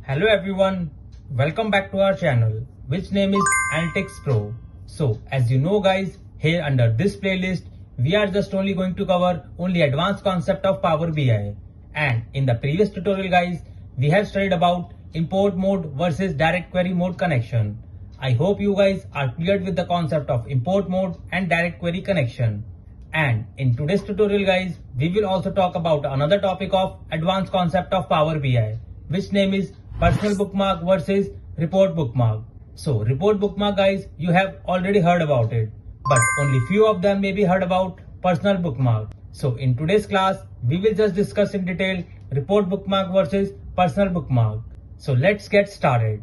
Hello everyone, welcome back to our channel, which name is Analytics Pro. So as you know guys, here under this playlist, we are just only going to cover only advanced concept of Power BI. And in the previous tutorial guys, we have studied about import mode versus direct query mode connection. I hope you guys are cleared with the concept of import mode and direct query connection. And in today's tutorial guys, we will also talk about another topic of advanced concept of Power BI, which name is personal bookmark versus report bookmark. So report bookmark guys, you have already heard about it, but only few of them may be heard about personal bookmark. So in today's class, we will just discuss in detail report bookmark versus personal bookmark. So let's get started.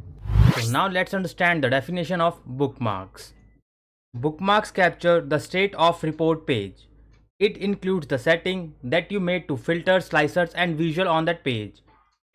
So now let's understand the definition of bookmarks. Bookmarks capture the state of report page. It includes the setting that you made to filter, slicers and visual on that page.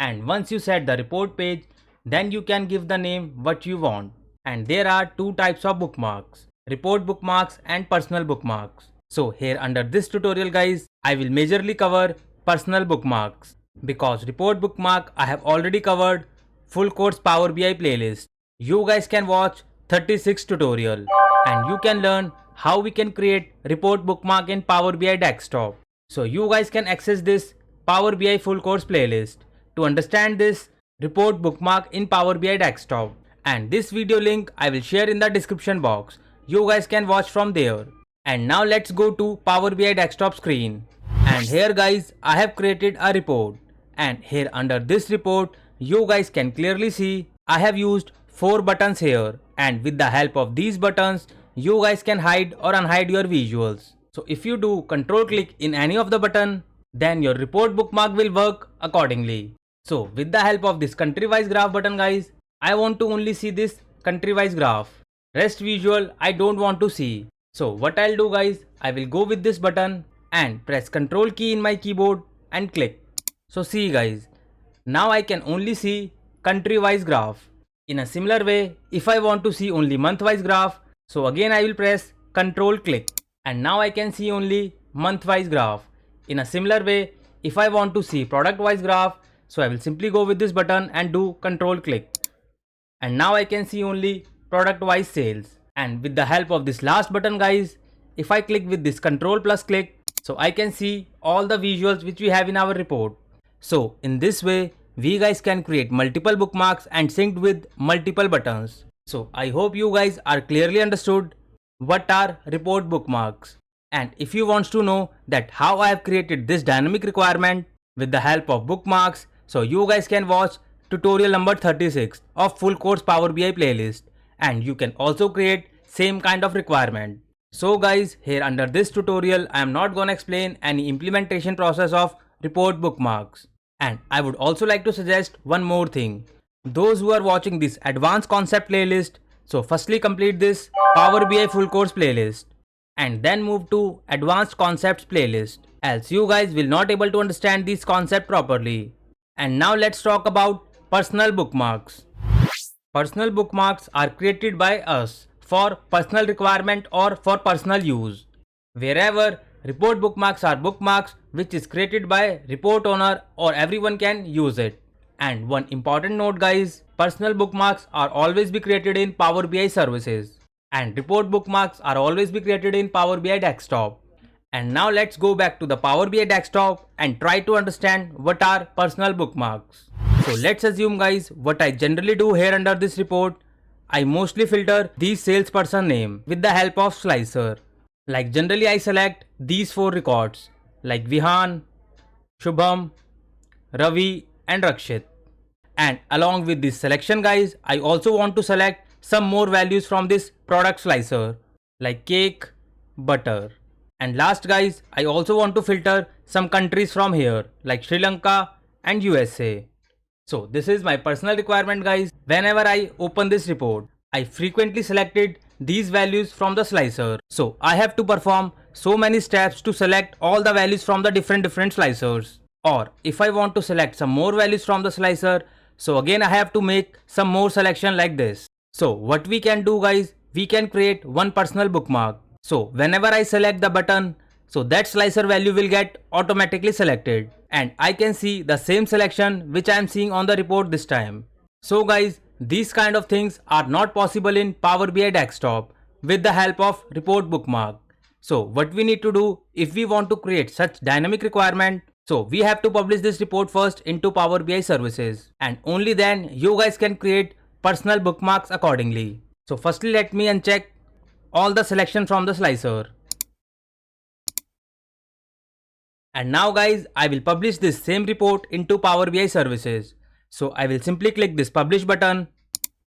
And once you set the report page, then you can give the name what you want. And there are two types of bookmarks, report bookmarks and personal bookmarks. So here under this tutorial guys, I will majorly cover personal bookmarks, because report bookmark I have already covered full course Power BI playlist. You guys can watch 36 tutorial and you can learn how we can create report bookmark in Power BI desktop. So you guys can access this Power BI full course playlist to understand this report bookmark in Power BI desktop, and this video link I will share in the description box. You guys can watch from there. And now let's go to Power BI desktop screen. And here guys, I have created a report, and here under this report you guys can clearly see I have used 4 buttons here, and with the help of these buttons you guys can hide or unhide your visuals. So if you do control click in any of the button, then your report bookmark will work accordingly. So with the help of this country wise graph button guys, I want to only see this country wise graph. Rest visual I don't want to see. So what I'll do guys, I will go with this button and press Ctrl key in my keyboard and click. So see guys, now I can only see country wise graph. In a similar way, if I want to see only month wise graph, so again I will press Ctrl click, and now I can see only month wise graph. In a similar way, if I want to see product wise graph, so I will simply go with this button and do Ctrl click, and now I can see only product wise sales. And with the help of this last button guys, if I click with this Ctrl plus click, so I can see all the visuals which we have in our report. So in this way we guys can create multiple bookmarks and synced with multiple buttons. So I hope you guys are clearly understood what are report bookmarks. And if you want to know that how I have created this dynamic requirement with the help of bookmarks, so you guys can watch tutorial number 36 of full course Power BI playlist, and you can also create same kind of requirement. So guys, here under this tutorial I am not gonna explain any implementation process of report bookmarks. And I would also like to suggest one more thing. Those who are watching this advanced concept playlist, so firstly complete this Power BI full course playlist and then move to advanced concepts playlist, else you guys will not able to understand this concept properly. And now let's talk about personal bookmarks. Personal bookmarks are created by us for personal requirement or for personal use. Wherever report bookmarks are bookmarks which is created by report owner or everyone can use it. And one important note guys, personal bookmarks are always be created in Power BI services, and report bookmarks are always be created in Power BI desktop. And now let's go back to the Power BI desktop and try to understand what are personal bookmarks. So let's assume guys, what I generally do here under this report, I mostly filter these salesperson name with the help of slicer. Like generally I select these 4 records like Vihan, Shubham, Ravi and Rakshit. And along with this selection guys, I also want to select some more values from this product slicer like cake, butter. And last guys, I also want to filter some countries from here like Sri Lanka and USA. So this is my personal requirement guys. Whenever I open this report, I frequently selected these values from the slicer. So I have to perform so many steps to select all the values from the different slicers. Or if I want to select some more values from the slicer, so again I have to make some more selection like this. So what we can do guys, we can create one personal bookmark. So whenever I select the button, so that slicer value will get automatically selected, and I can see the same selection which I am seeing on the report this time. So guys, these kind of things are not possible in Power BI desktop with the help of report bookmark. So what we need to do if we want to create such dynamic requirement, so we have to publish this report first into Power BI services, and only then you guys can create personal bookmarks accordingly. So firstly let me uncheck all the selection from the slicer. And now guys, I will publish this same report into Power BI services. So I will simply click this publish button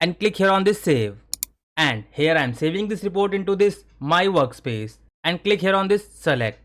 and click here on this save. And here I am saving this report into this my workspace and click here on this select.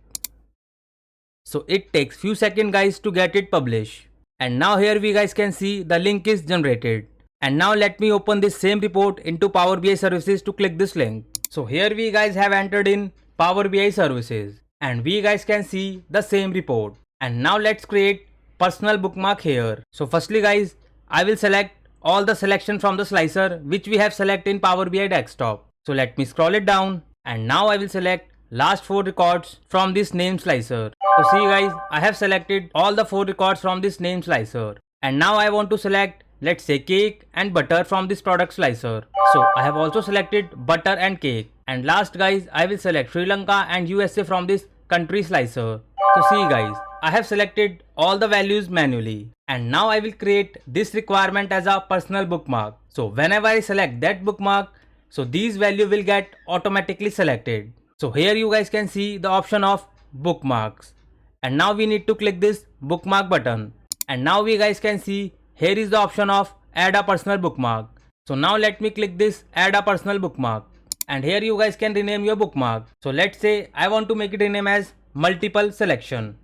So it takes few seconds guys to get it published. And now here we guys can see the link is generated. And now let me open this same report into Power BI services to click this link. So here we guys have entered in Power BI services and we guys can see the same report. And now let's create personal bookmark here. So firstly guys, I will select all the selection from the slicer which we have selected in Power BI desktop. So let me scroll it down and now I will select last 4 records from this name slicer. So see guys, I have selected all the 4 records from this name slicer. And now I want to select, let's say, cake and butter from this product slicer. So I have also selected butter and cake. And last guys, I will select Sri Lanka and USA from this country slicer. So see guys, I have selected all the values manually. And now I will create this requirement as a personal bookmark. So whenever I select that bookmark, so these values will get automatically selected. So here you guys can see the option of bookmarks. And now we need to click this bookmark button. And now we guys can see here is the option of add a personal bookmark. So now let me click this add a personal bookmark. And here you guys can rename your bookmark. So let's say I want to make it rename as multiple selection.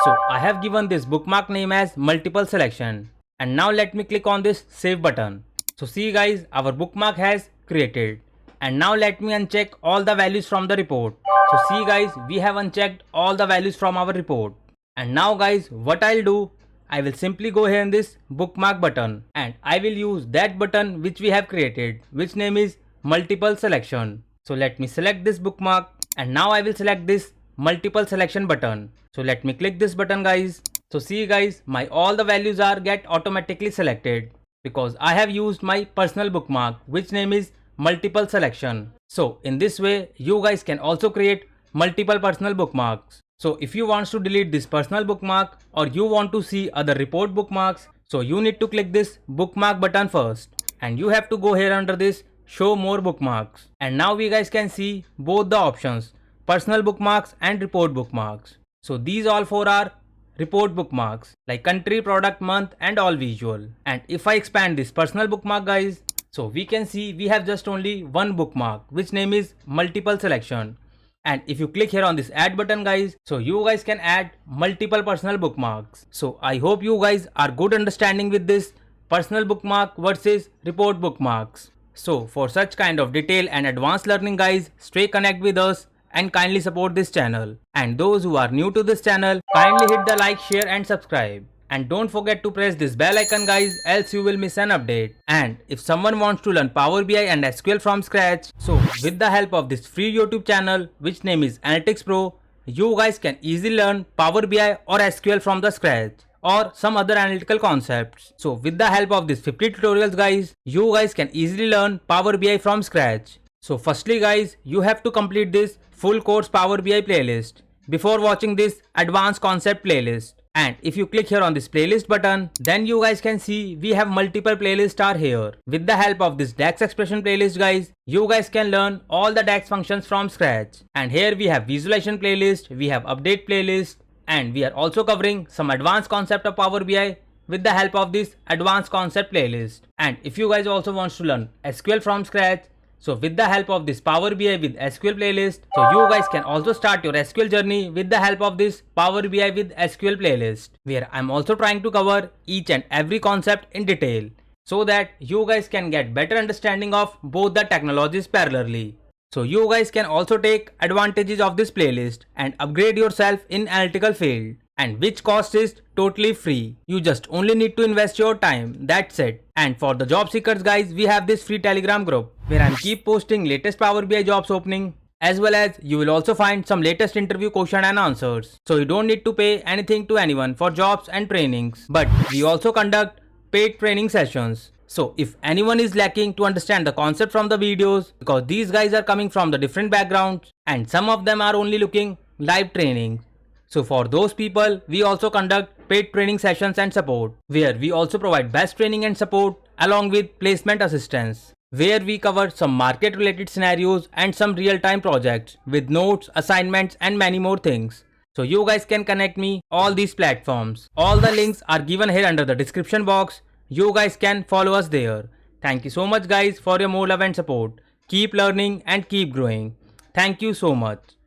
So I have given this bookmark name as multiple selection. And now let me click on this save button. So see guys, our bookmark has created. And now let me uncheck all the values from the report. So see guys, we have unchecked all the values from our report. And now guys, what I'll do, I will simply go here in this bookmark button and I will use that button which we have created, which name is multiple selection. So let me select this bookmark and now I will select this multiple selection button. So let me click this button guys. So see guys, my all the values are get automatically selected because I have used my personal bookmark which name is multiple selection. So in this way you guys can also create multiple personal bookmarks. So if you want to delete this personal bookmark or you want to see other report bookmarks, so you need to click this bookmark button first and you have to go here under this show more bookmarks. And now we guys can see both the options, personal bookmarks and report bookmarks. So these all 4 are report bookmarks like country, product, month and all visual. And if I expand this personal bookmark guys, so we can see we have just only one bookmark which name is multiple selection. And if you click here on this add button guys, so you guys can add multiple personal bookmarks. So I hope you guys are good understanding with this personal bookmark versus report bookmarks. So for such kind of detail and advanced learning guys, stay connect with us and kindly support this channel. And those who are new to this channel, kindly hit the like, share and subscribe. And don't forget to press this bell icon guys, else you will miss an update. And if someone wants to learn Power BI and SQL from scratch, so with the help of this free YouTube channel which name is Analytics Pro, you guys can easily learn Power BI or SQL from the scratch or some other analytical concepts. So with the help of this 50 tutorials guys, you guys can easily learn Power BI from scratch. So firstly guys, you have to complete this full course Power BI playlist before watching this advanced concept playlist. And if you click here on this playlist button, then you guys can see we have multiple playlists are here. With the help of this DAX expression playlist guys, you guys can learn all the DAX functions from scratch. And here we have visualization playlist, we have update playlist, and we are also covering some advanced concept of Power BI with the help of this advanced concept playlist. And if you guys also want to learn SQL from scratch, so with the help of this Power BI with SQL playlist, so you guys can also start your SQL journey with the help of this Power BI with SQL playlist, where I'm also trying to cover each and every concept in detail so that you guys can get better understanding of both the technologies parallelly. So you guys can also take advantages of this playlist and upgrade yourself in analytical field, and which cost is totally free. You just only need to invest your time, that's it. And for the job seekers guys, we have this free Telegram group where I keep posting latest Power BI jobs opening, as well as you will also find some latest interview question and answers. So you don't need to pay anything to anyone for jobs and trainings. But we also conduct paid training sessions. So if anyone is lacking to understand the concept from the videos, because these guys are coming from the different backgrounds and some of them are only looking live training. So for those people, we also conduct paid training sessions and support, where we also provide best training and support along with placement assistance, where we cover some market related scenarios and some real time projects with notes, assignments and many more things. So you guys can connect me all these platforms. All the links are given here under the description box. You guys can follow us there. Thank you so much guys for your more love and support. Keep learning and keep growing. Thank you so much.